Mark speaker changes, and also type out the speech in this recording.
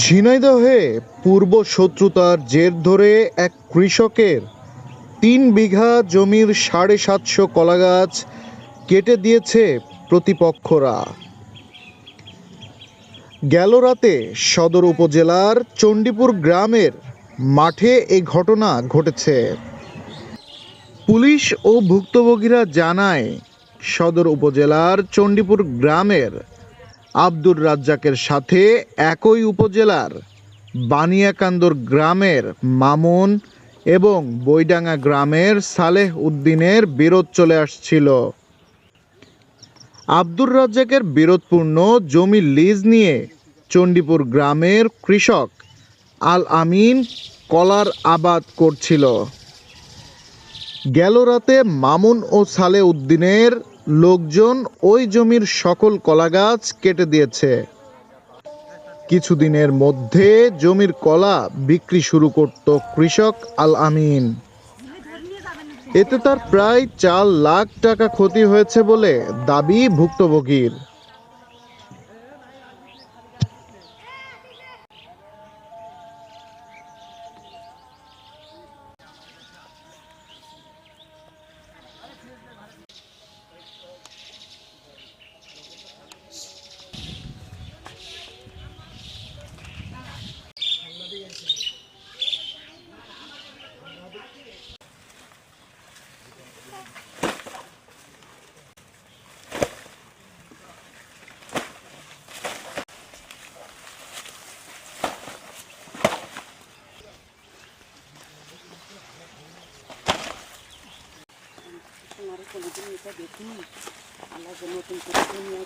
Speaker 1: ঝিনাইদহে পূর্ব শত্রুতার জের ধরে এক কৃষকের ৩ বিঘা জমির ৭৫০ কলাগাছ কেটে দিয়েছে প্রতিপক্ষরা। গেল রাতে সদর উপজেলার চণ্ডীপুর গ্রামের মাঠে এই ঘটনা ঘটেছে। পুলিশ ও ভুক্তভোগীরা জানায়, সদর উপজেলার চণ্ডীপুর গ্রামের আব্দুর রাজ্জাকের সাথে একই উপজেলার বানিয়াকান্দর গ্রামের মামুন এবং বৈডাঙ্গা গ্রামের সালেহ উদ্দিনের বিরোধ চলে আসছিল। আব্দুর রাজ্জাকের বিরোধপূর্ণ জমি লিজ নিয়ে চণ্ডীপুর গ্রামের কৃষক আল আমিন কলার আবাদ করছিল। গেল রাতে মামুন ও সালেহ উদ্দিনের লোকজন ওই জমির সকল কলাগাছ কেটে দিয়েছে। কিছুদিনের মধ্যে জমির কলা বিক্রি শুরু করত কৃষক আল আমিন। এতে তার প্রায় ৪ লাখ টাকা ক্ষতি হয়েছে বলে দাবি ভুক্তভোগীর।
Speaker 2: কোনোদিন এটা দেখিনি, আল্লাহ নতুন করে দুনিয়া